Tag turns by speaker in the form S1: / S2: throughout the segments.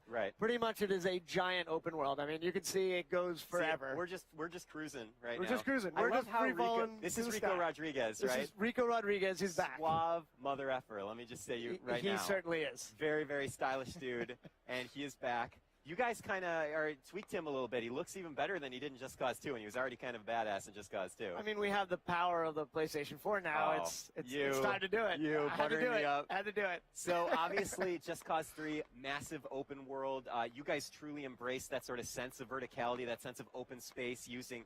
S1: Right.
S2: Pretty much it is a giant open world. I mean, you can see it goes forever.
S1: See, we're just cruising right now.
S2: We're just cruising.
S1: I
S2: We're
S1: love
S2: just
S1: how
S2: free
S1: Rico,
S2: falling.
S1: this
S2: to
S1: is
S2: the
S1: Rico
S2: sky.
S1: Rodriguez,
S2: This
S1: right?
S2: is Rico Rodriguez. He's back.
S1: Suave mother effer. Let me just say you right now.
S2: He certainly is.
S1: Very, very stylish dude, and he is back. You guys kind of tweaked him a little bit. He looks even better than he did in Just Cause 2, and he was already kind of badass in Just Cause 2.
S2: I mean, we have the power of the PlayStation 4 now.
S1: Oh,
S2: It's time to do it.
S1: You
S2: I had to do
S1: buttering me
S2: it.
S1: up.
S2: I had to do it.
S1: So obviously, Just Cause 3, massive open world. You guys truly embrace that sort of sense of verticality, that sense of open space, using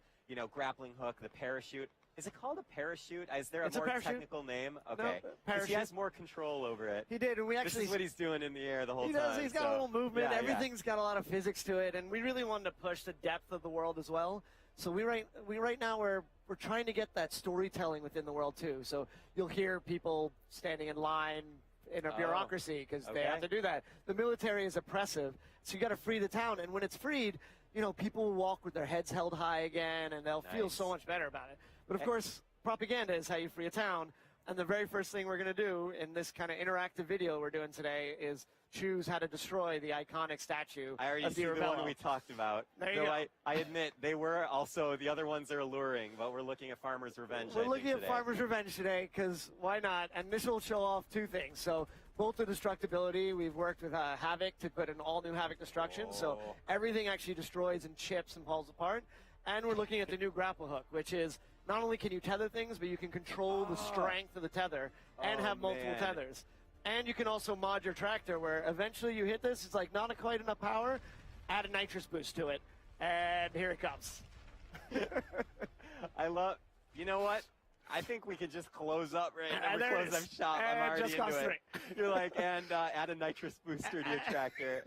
S1: grappling hook, the parachute. Is it called a parachute? Is there a more technical name? Okay. Because he has more control over it.
S2: He did, and we actually.
S1: This is what he's doing in the air the whole time.
S2: He does. He's got a little movement.
S1: Yeah,
S2: Everything's got a lot of physics to it, and we really wanted to push the depth of the world as well. So we right now we're trying to get that storytelling within the world too. So you'll hear people standing in line in a bureaucracy because they have to do that. The military is oppressive, so you got to free the town, and when it's freed, people will walk with their heads held high again, and they'll feel so much better about it. But of course, propaganda is how you free a town. And the very first thing we're going to do in this kind of interactive video we're doing today is choose how to destroy the iconic statue
S1: I already
S2: of
S1: see the
S2: Diablo.
S1: one we talked about.
S2: There you go.
S1: I admit, they were also, the other ones are alluring, but we're looking at Farmer's Revenge.
S2: We're looking at Farmer's Revenge today because why not? And this will show off two things. So both the destructibility, we've worked with Havoc to put an all-new Havoc destruction. So everything actually destroys and chips and falls apart. And we're looking at the new grapple hook, which is not only can you tether things, but you can control the strength of the tether and have multiple tethers. And you can also mod your tractor where eventually you hit this, it's like not quite enough power, add a nitrous boost to it, and here it comes.
S1: You know what? I think we could just close up right now.
S2: There
S1: Close up shop. I'm already
S2: Just Cause
S1: into it.
S2: 3.
S1: You're like, and add a nitrous booster to your tractor.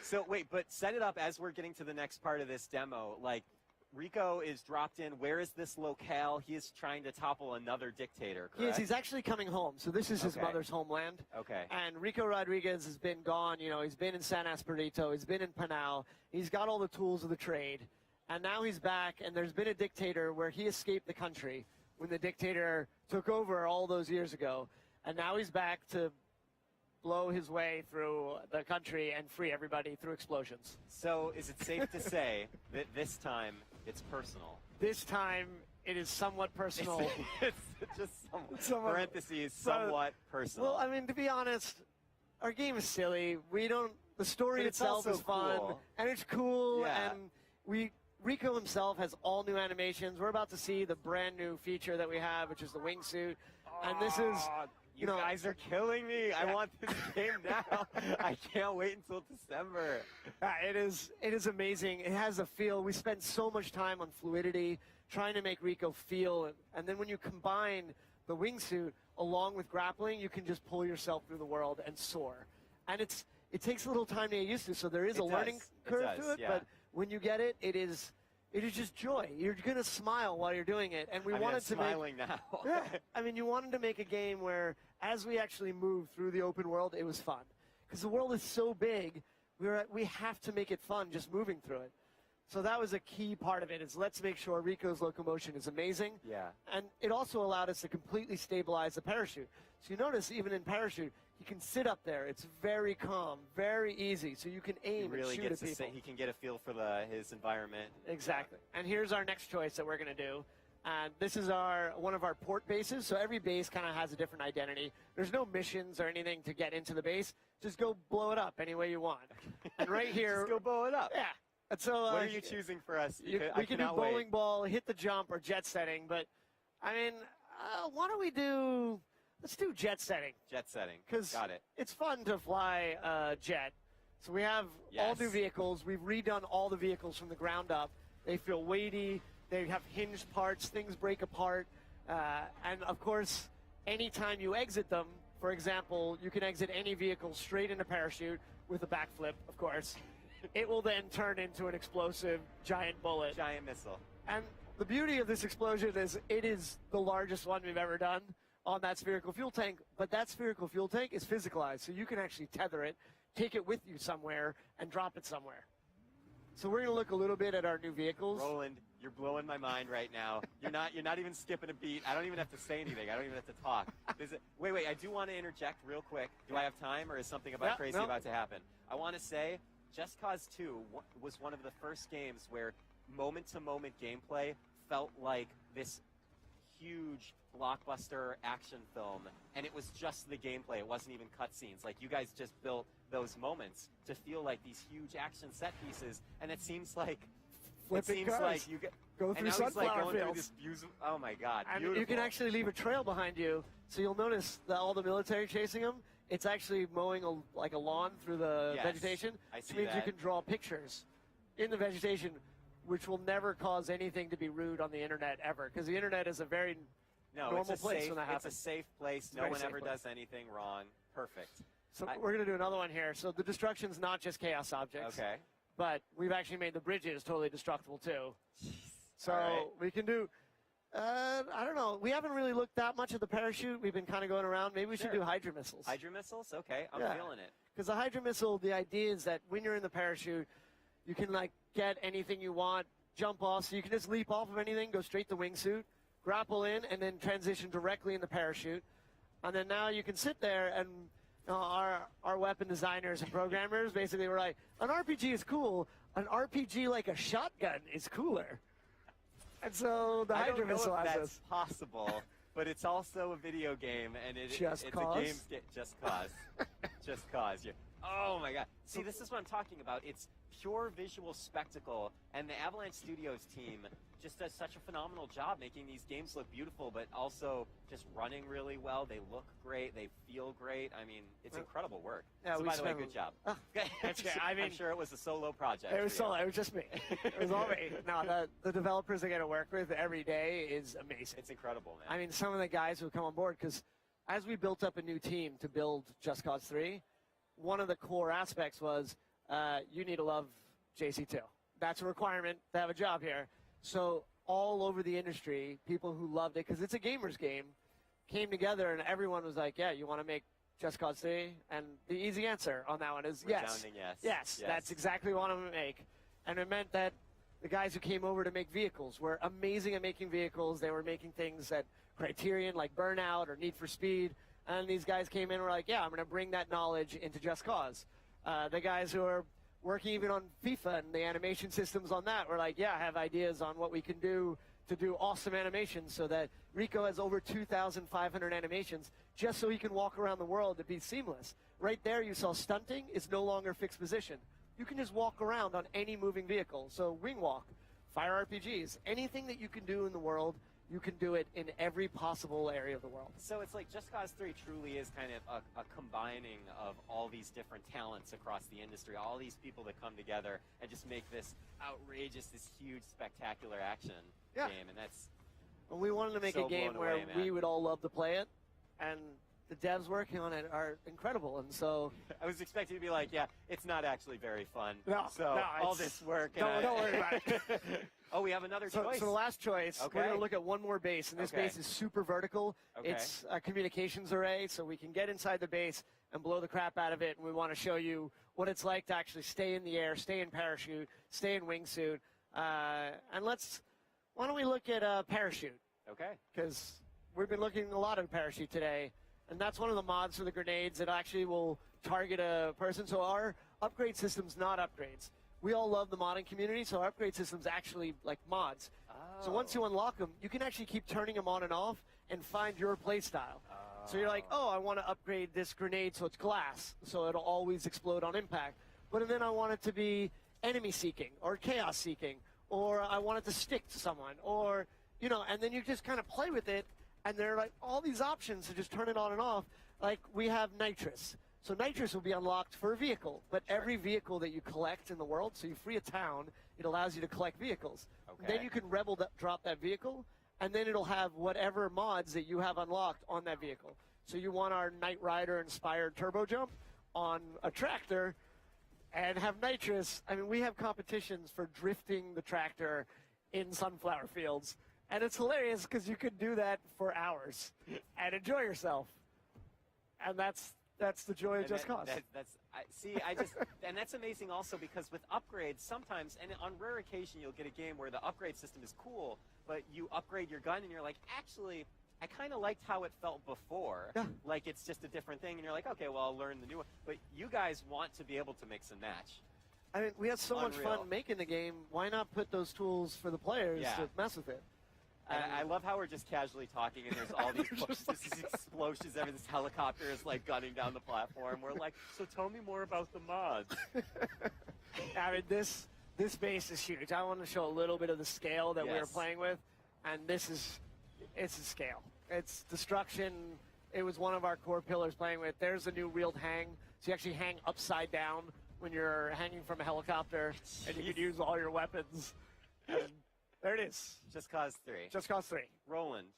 S1: So wait, but set it up as we're getting to the next part of this demo. Like, Rico is dropped in. Where is this locale? He is trying to topple another dictator, correct?
S2: He is. He's actually coming home. So this is his mother's homeland.
S1: Okay.
S2: And Rico Rodriguez has been gone. He's been in San Esperito. He's been in Panau. He's got all the tools of the trade. And now he's back, and there's been a dictator where he escaped the country when the dictator took over all those years ago. And now he's back to blow his way through the country and free everybody through explosions.
S1: So is it safe to say that this time it's personal?
S2: This time it is somewhat personal.
S1: It's just parentheses, somewhat personal.
S2: Well, I mean, to be honest, our game is silly. The story itself is fun, and it's cool, and Rico himself has all new animations. We're about to see the brand new feature that we have, which is the wingsuit, and this is...
S1: You guys are killing me. Yeah. I want this game now. I can't wait until December.
S2: It is amazing. It has a feel. We spend so much time on fluidity, trying to make Rico feel. And then when you combine the wingsuit along with grappling, you can just pull yourself through the world and soar. And it takes a little time to get used to, so there is a learning curve to it. But when you get it, it is just joy. You're going to smile while you're doing it. And
S1: I'm smiling now.
S2: I mean, you wanted to make a game where, as we actually move through the open world, it was fun. Because the world is so big, we have to make it fun just moving through it. So that was a key part of it, is let's make sure Rico's locomotion is amazing.
S1: Yeah.
S2: And it also allowed us to completely stabilize the parachute. So you notice, even in parachute, he can sit up there. It's very calm, very easy. So you can aim and shoot at people.
S1: He can get a feel for his environment.
S2: Exactly. And here's our next choice that we're going to do. And this is one of our port bases. So every base kind of has a different identity. There's no missions or anything to get into the base. Just go blow it up any way you want. And right here,
S1: just go blow it up.
S2: Yeah. And so
S1: what are you choosing for us?
S2: We can do bowling ball, hit the jump, or jet setting. But I mean, why don't we do? Let's do jet setting.
S1: Jet setting.
S2: Got it. It's fun to fly a jet. So we have all new vehicles. We've redone all the vehicles from the ground up. They feel weighty. They have hinged parts. Things break apart. And, of course, anytime you exit them, for example, you can exit any vehicle straight in a parachute with a backflip, of course. It will then turn into an explosive giant bullet.
S1: Giant missile.
S2: And the beauty of this explosion is it is the largest one we've ever done on that spherical fuel tank. But that spherical fuel tank is physicalized, so you can actually tether it, take it with you somewhere, and drop it somewhere. So we're going to look a little bit at our new vehicles.
S1: Roland, you're blowing my mind right now. You're not even skipping a beat. I don't even have to say anything. I don't even have to talk. Wait, I do want to interject real quick. Do I have time, or is something crazy about to happen? I want to say Just Cause 2 was one of the first games where moment-to-moment gameplay felt like this huge blockbuster action film, and it was just the gameplay. It wasn't even cutscenes. Like, you guys just built those moments to feel like these huge action set pieces, and it seems like
S2: Flipping cars.
S1: you get
S2: Go
S1: and
S2: through
S1: now he's like
S2: sunflower
S1: going through
S2: fields.
S1: this beautiful. Oh my God!
S2: And
S1: Beautiful.
S2: you can actually leave a trail behind you, so you'll notice that all the military chasing them, it's actually mowing like a lawn through the
S1: Yes,
S2: vegetation.
S1: I
S2: Which
S1: see
S2: means you
S1: that.
S2: can draw pictures in the vegetation, which will never cause anything to be rude on the internet ever, because the internet is a very
S1: no,
S2: normal
S1: it's a
S2: place
S1: safe,
S2: when that
S1: it's
S2: happens.
S1: a safe place. No
S2: very
S1: one
S2: safe
S1: ever
S2: place.
S1: does anything wrong. Perfect.
S2: So we're going to do another one here. So the destruction's not just chaos objects,
S1: Okay.
S2: but we've actually made the bridges totally destructible too. So
S1: All right.
S2: we can do. I don't know. We haven't really looked that much at the parachute. We've been kind of going around. Maybe we should
S1: Sure.
S2: do Hydra missiles.
S1: Hydra missiles? Okay, I'm
S2: Yeah.
S1: feeling it.
S2: Because the Hydra missile, the idea is that when you're in the parachute, you can like get anything you want, jump off. So you can just leap off of anything, go straight to wingsuit, grapple in, and then transition directly in the parachute. And then now you can sit there and our weapon designers and programmers basically were like, an RPG is cool. An RPG like a shotgun is cooler. And so the
S1: I
S2: Hydra
S1: don't know
S2: missile
S1: if
S2: has
S1: that's
S2: this.
S1: possible, but it's also a video game, and
S2: Just
S1: it's
S2: Cause?
S1: a game. Just Cause. Just Cause. Oh my God! See, this is what I'm talking about. It's pure visual spectacle, and the Avalanche Studios team just does such a phenomenal job making these games look beautiful, but also just running really well. They look great. They feel great. I mean, it's incredible work.
S2: Yeah,
S1: so
S2: we
S1: by the way,
S2: spent-
S1: good job.
S2: That's okay. I mean,
S1: I'm sure it was a solo project.
S2: It was
S1: for you.
S2: solo. It was just me. It was all me. No, the developers I get to work with every day is amazing.
S1: It's incredible, man.
S2: I mean, some of the guys who come on board, because as we built up a new team to build Just Cause 3, one of the core aspects was you need to love JC2. That's a requirement to have a job here. So all over the industry, people who loved it, because it's a gamer's game, came together and everyone was like, yeah, you want to make Just Cause 3? And the easy answer on that one is yes.
S1: Resounding yes.
S2: Yes, that's exactly what I'm going to make. And it meant that the guys who came over to make vehicles were amazing at making vehicles. They were making things at Criterion like Burnout or Need for Speed. And these guys came in and were like, yeah, I'm going to bring that knowledge into Just Cause. The guys who are working even on FIFA and the animation systems on that were like, yeah, I have ideas on what we can do to do awesome animations so that Rico has over 2,500 animations just so he can walk around the world to be seamless. Right there you saw stunting is no longer fixed position. You can just walk around on any moving vehicle. So wing walk, fire RPGs, anything that you can do in the world, you can do it in every possible area of the world.
S1: So it's like Just Cause 3 truly is kind of a combining of all these different talents across the industry, all these people that come together and just make this outrageous, this huge, spectacular action game. And that's
S2: And we wanted to make
S1: So
S2: a game
S1: blown
S2: where
S1: away, man.
S2: we would all love to play it, and the devs working on it are incredible. And so,
S1: I was expecting to be like, yeah, it's not actually very fun.
S2: No,
S1: so
S2: no,
S1: all
S2: it's-
S1: this work. And
S2: don't worry about it.
S1: Oh, we have another
S2: so
S1: choice.
S2: the last choice, we're going
S1: Okay.
S2: to look at one more base, and this
S1: Okay.
S2: base is super vertical.
S1: Okay.
S2: It's a communications array, so we can get inside the base and blow the crap out of it, and we want to show you what it's like to actually stay in the air, stay in parachute, stay in wingsuit. And why don't we look at parachute?
S1: Okay.
S2: Because we've been looking a lot at parachute today, and that's one of the mods for the grenades that actually will target a person. So our upgrade system's not upgrades. We all love the modding community, so our upgrade system's actually like mods. So once you unlock them, you can actually keep turning them on and off and find your play style. So you're like, oh, I want to upgrade this grenade so it's glass, so it'll always explode on impact. But then I want it to be enemy seeking or chaos seeking, or I want it to stick to someone, or, and then you just kind of play with it, and there are like all these options to just turn it on and off. Like we have nitrous. So nitrous will be unlocked for a vehicle, but every vehicle that you collect in the world, so you free a town, it allows you to collect vehicles.
S1: Okay.
S2: Then you can drop that vehicle, and then it'll have whatever mods that you have unlocked on that vehicle. So you want our Knight Rider inspired turbo jump on a tractor and have nitrous. I mean, we have competitions for drifting the tractor in sunflower fields, and it's hilarious because you could do that for hours and enjoy yourself. And that's the joy of
S1: And
S2: Just Cause.
S1: That's And that's amazing also because with upgrades, sometimes, and on rare occasion, you'll get a game where the upgrade system is cool, but you upgrade your gun and you're like, actually, I kind of liked how it felt before.
S2: Yeah.
S1: Like it's just a different thing, and you're like, okay, well, I'll learn the new one. But you guys want to be able to mix and match.
S2: I mean, we had so much
S1: Unreal.
S2: fun making the game. Why not put those tools for the players
S1: Yeah.
S2: to mess with it?
S1: And I love how we're just casually talking, and there's all these these explosions. This helicopter is like gunning down the platform. We're like, so tell me more about the mods.
S2: I mean, this base is huge. I want to show a little bit of the scale that we were
S1: Yes.
S2: playing with, and it's a scale. It's destruction. It was one of our core pillars playing with. There's a new wheeled hang, so you actually hang upside down when you're hanging from a helicopter, and you can use all your weapons. And there it is.
S1: Just Cause 3.
S2: Just Cause 3.
S1: Roland,